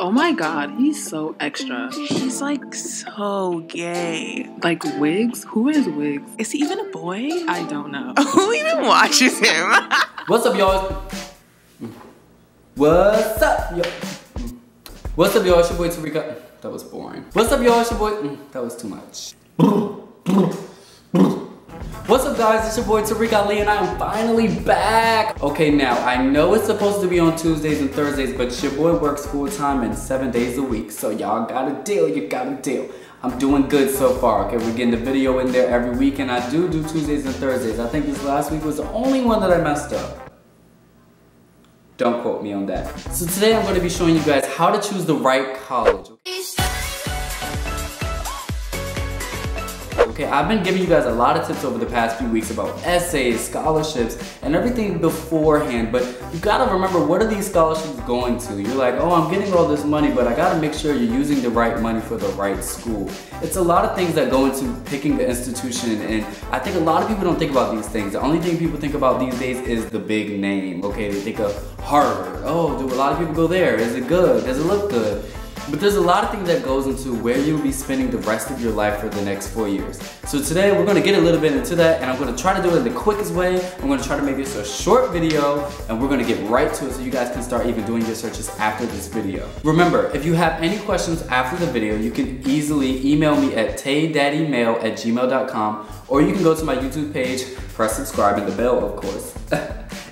Oh my god, he's so extra. He's like so gay. Like wigs? Who wears wigs? Is he even a boy? I don't know. Who even watches him? What's up, y'all? What's up, y'all? What's up, y'all? It's your boy Tarek. That was boring. What's up, y'all? It's your boy. That was too much. What's up, guys? It's your boy Tarek Ali, and I am finally back. Okay, now I know it's supposed to be on Tuesdays and Thursdays, but your boy works full time and 7 days a week, so y'all got a deal. You got a deal. I'm doing good so far. Okay, we're getting the video in there every week, and I do Tuesdays and Thursdays. I think this last week was the only one that I messed up. Don't quote me on that. So today I'm going to be showing you guys how to choose the right college. Okay, I've been giving you guys a lot of tips over the past few weeks about essays, scholarships, and everything beforehand, but you gotta remember, what are these scholarships going to? You're like, oh, I'm getting all this money, but I gotta make sure you're using the right money for the right school. It's a lot of things that go into picking the institution, and I think a lot of people don't think about these things. The only thing people think about these days is the big name. Okay, they think of Harvard. Oh, do a lot of people go there? Is it good? Does it look good? But there's a lot of things that goes into where you'll be spending the rest of your life for the next 4 years. So today we're gonna get a little bit into that, and I'm gonna try to do it in the quickest way. I'm gonna try to make this a short video, and we're gonna get right to it so you guys can start even doing your searches after this video. Remember, if you have any questions after the video, you can easily email me at taydaddymail@gmail.com, or you can go to my YouTube page, press subscribe and the bell, of course.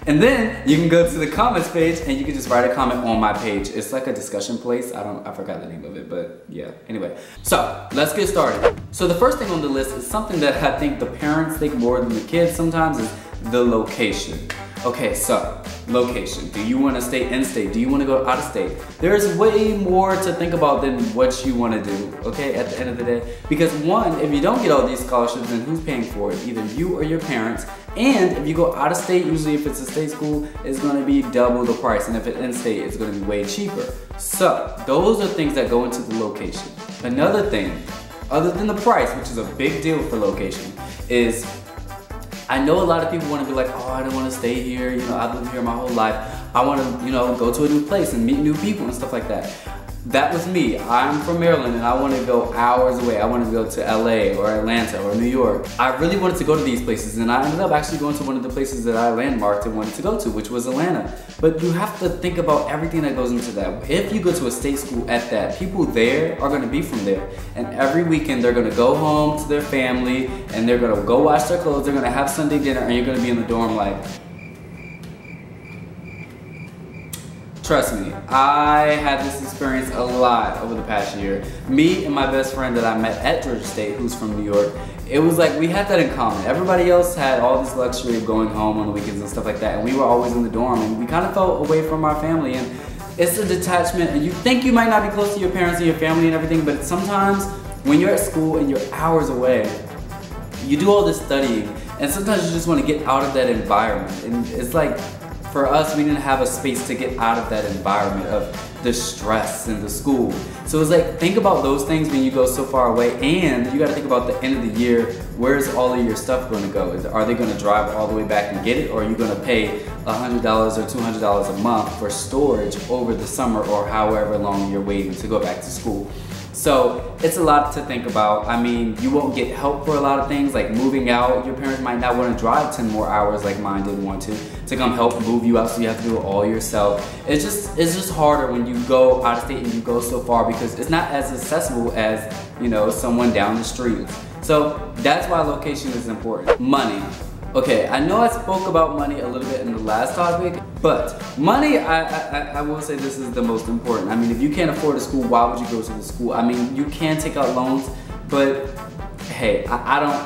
And then you can go to the comments page and you can just write a comment on my page. It's like a discussion place. I forgot the name of it, but yeah. Anyway, so let's get started. So the first thing on the list is something that I think the parents think more than the kids sometimes, is the location. Okay, so location. Do you want to stay in state? Do you want to go out of state? There's way more to think about than what you want to do, okay, at the end of the day. Because one, if you don't get all these scholarships, then who's paying for it? Either you or your parents. And if you go out of state, usually if it's a state school, it's going to be double the price. And if it's in state, it's going to be way cheaper. So those are things that go into the location. Another thing, other than the price, which is a big deal for location, is I know a lot of people want to be like, oh, I don't want to stay here. You know, I've lived here my whole life. I want to, you know, go to a new place and meet new people and stuff like that. That was me. I'm from Maryland and I want to go hours away. I want to go to LA or Atlanta or New York. I really wanted to go to these places, and I ended up actually going to one of the places that I landmarked and wanted to go to, which was Atlanta. But you have to think about everything that goes into that. If you go to a state school at that, people there are going to be from there. And every weekend they're going to go home to their family and they're going to go wash their clothes. They're going to have Sunday dinner, and you're going to be in the dorm like, trust me, I had this experience a lot over the past year. Me and my best friend that I met at Georgia State, who's from New York, it was like we had that in common. Everybody else had all this luxury of going home on the weekends and stuff like that, and we were always in the dorm, and we kind of felt away from our family, and it's a detachment, and you think you might not be close to your parents and your family and everything, but sometimes when you're at school and you're hours away, you do all this studying, and sometimes you just want to get out of that environment, and it's like, for us, we didn't have a space to get out of that environment of the stress in the school. So it's like, think about those things when you go so far away, and you gotta think about the end of the year, where's all of your stuff gonna go? Are they gonna drive all the way back and get it, or are you gonna pay $100 or $200 a month for storage over the summer or however long you're waiting to go back to school? So it's a lot to think about. I mean, you won't get help for a lot of things, like moving out. Your parents might not want to drive 10 more hours like mine didn't want to come help move you out, so you have to do it all yourself. It's just harder when you go out of state and you go so far, because it's not as accessible as, you know, someone down the street. So that's why location is important. Money. Okay, I know I spoke about money a little bit in the last topic, but money, I will say this is the most important. I mean, if you can't afford a school, why would you go to the school? I mean, you can take out loans, but hey, I don't,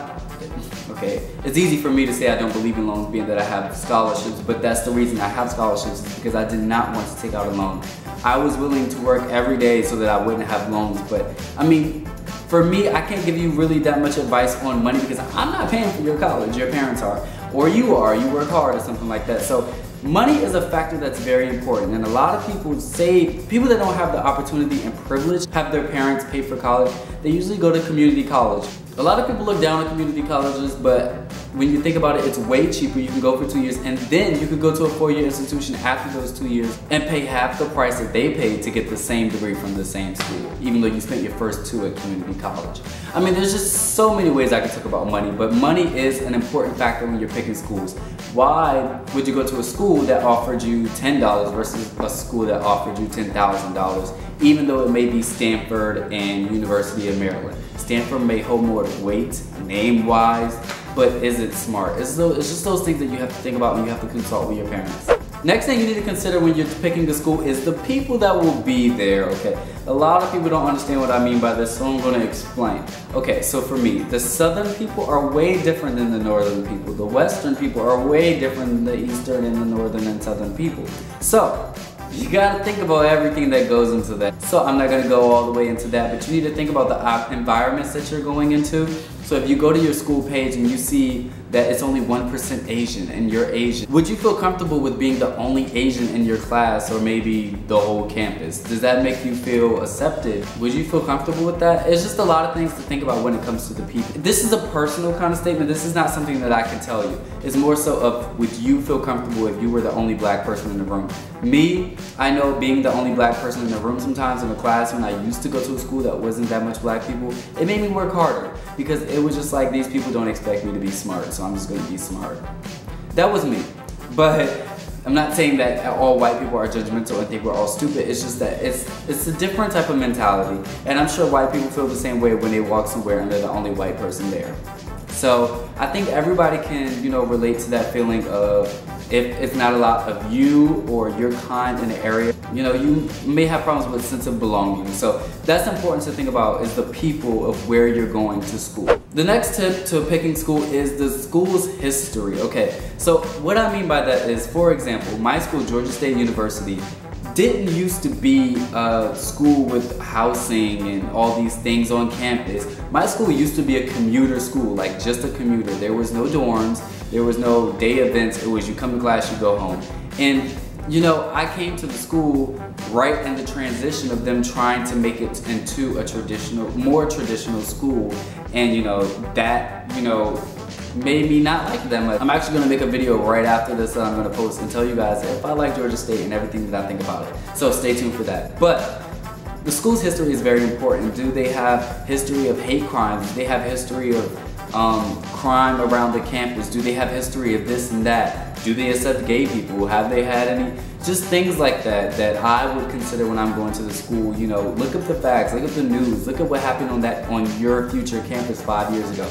okay, it's easy for me to say I don't believe in loans, being that I have scholarships, but that's the reason I have scholarships, is because I did not want to take out a loan. I was willing to work every day so that I wouldn't have loans, but I mean, for me, I can't give you really that much advice on money, because I'm not paying for your college, your parents are, or you are, you work hard or something like that. So money is a factor that's very important, and a lot of people say, people that don't have the opportunity and privilege have their parents pay for college, they usually go to community college. A lot of people look down on community colleges, but when you think about it, it's way cheaper. You can go for 2 years, and then you could go to a 4-year institution after those 2 years and pay half the price that they paid to get the same degree from the same school, even though you spent your first 2 at community college. I mean, there's just so many ways I could talk about money, but money is an important factor when you're picking schools. Why would you go to a school that offered you $10 versus a school that offered you $10,000, even though it may be Stanford and University of Maryland? Stanford may hold more weight, name-wise, but is it smart? It's just those things that you have to think about when you have to consult with your parents. Next thing you need to consider when you're picking a school is the people that will be there, okay? A lot of people don't understand what I mean by this, so I'm gonna explain. Okay, so for me, the southern people are way different than the northern people. The western people are way different than the eastern and the northern and southern people. So, you gotta think about everything that goes into that. So I'm not gonna go all the way into that, but you need to think about the environments that you're going into. So if you go to your school page and you see that it's only 1% Asian and you're Asian, would you feel comfortable with being the only Asian in your class or maybe the whole campus? Does that make you feel accepted? Would you feel comfortable with that? It's just a lot of things to think about when it comes to the people. This is a personal kind of statement. This is not something that I can tell you. It's more so of, would you feel comfortable if you were the only black person in the room? Me, I know being the only black person in the room sometimes in a class when I used to go to a school that wasn't that much black people, it made me work harder because it was just like, these people don't expect me to be smart, so I'm just gonna be smart. That was me. But I'm not saying that all white people are judgmental and think we're all stupid. It's just that it's a different type of mentality. And I'm sure white people feel the same way when they walk somewhere and they're the only white person there. So I think everybody can, you know, relate to that feeling of if it's not a lot of you or your kind in the area, you know, you may have problems with sense of belonging. So that's important to think about, is the people of where you're going to school. The next tip to picking school is the school's history. Okay, so what I mean by that is, for example, my school, Georgia State University, didn't used to be a school with housing and all these things on campus. My school used to be a commuter school, like just a commuter. There was no dorms, there was no day events. It was you come to class, you go home. And you know, I came to the school right in the transition of them trying to make it into a traditional, more traditional school. And you know, that, you know, made me not like them. I'm actually gonna make a video right after this that I'm gonna post and tell you guys if I like Georgia State and everything that I think about it. So stay tuned for that. But the school's history is very important. Do they have history of hate crimes? Do they have history of crime around the campus? Do they have history of this and that? Do they accept gay people? Have they had any? Just things like that that I would consider when I'm going to the school. You know, look up the facts, look up the news, look at what happened on your future campus 5 years ago.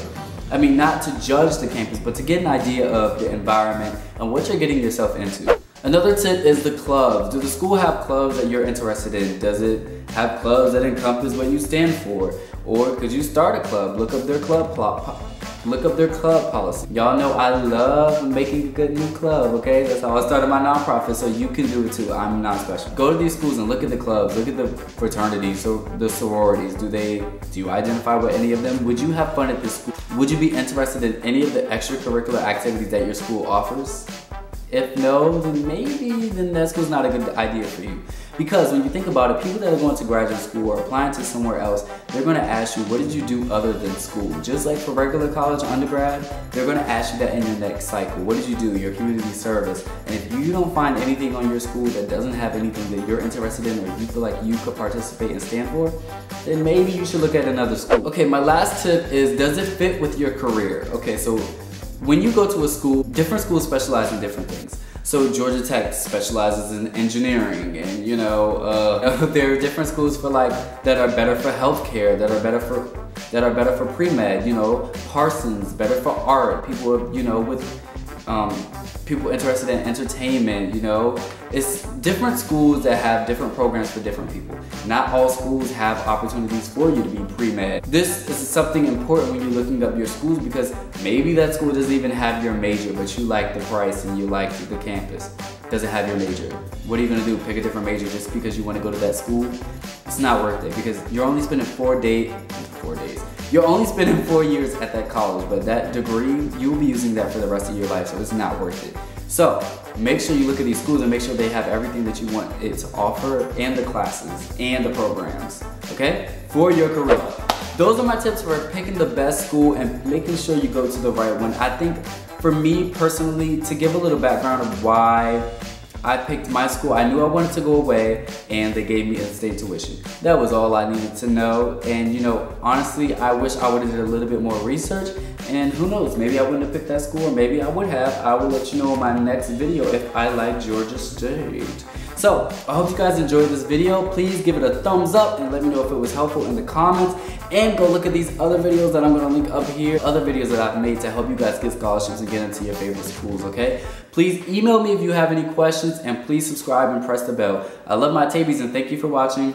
I mean, not to judge the campus, but to get an idea of the environment and what you're getting yourself into. Another tip is the clubs. Do the school have clubs that you're interested in? Does it have clubs that encompass what you stand for? Or could you start a club? Look up their club policy. Y'all know I love making a good new club, okay? That's how I started my nonprofit, so you can do it too. I'm not special. Go to these schools and look at the clubs, look at the fraternities, so the sororities. Do you identify with any of them? Would you have fun at this school? Would you be interested in any of the extracurricular activities that your school offers? If no, then that school's not a good idea for you. Because when you think about it, people that are going to graduate school or applying to somewhere else, they're going to ask you, what did you do other than school? Just like for regular college undergrad, they're going to ask you that in your next cycle. What did you do? Your community service. And if you don't find anything on your school that doesn't have anything that you're interested in or you feel like you could participate and stand for, then maybe you should look at another school. Okay, my last tip is, does it fit with your career? Okay, so when you go to a school, different schools specialize in different things. So Georgia Tech specializes in engineering, and you know, there are different schools for that are better for healthcare, that are better for pre-med. You know, Parsons, better for art. People, you know, with people interested in entertainment. You know, it's different schools that have different programs for different people. Not all schools have opportunities for you to be pre-med. This is something important when you're looking up your schools, because maybe that school doesn't even have your major, but you like the price and you like the campus. Doesn't have your major. What are you gonna do? Pick a different major just because you wanna go to that school? It's not worth it, because you're only spending 4 days. You're only spending 4 years at that college, but that degree, you'll be using that for the rest of your life, so it's not worth it. So make sure you look at these schools and make sure they have everything that you want it to offer, and the classes and the programs, okay? For your career. those are my tips for picking the best school and making sure you go to the right one. I think for me personally, to give a little background of why I picked my school, I knew I wanted to go away and they gave me in-state tuition. That was all I needed to know. And you know, honestly, I wish I would have did a little bit more research, and who knows, maybe I wouldn't have picked that school, or maybe I would have. I will let you know in my next video if I like Georgia State. So, I hope you guys enjoyed this video. Please give it a thumbs up and let me know if it was helpful in the comments. And go look at these other videos that I'm gonna link up here. Other videos that I've made to help you guys get scholarships and get into your favorite schools, okay? Please email me if you have any questions, and please subscribe and press the bell. I love my tabies and thank you for watching.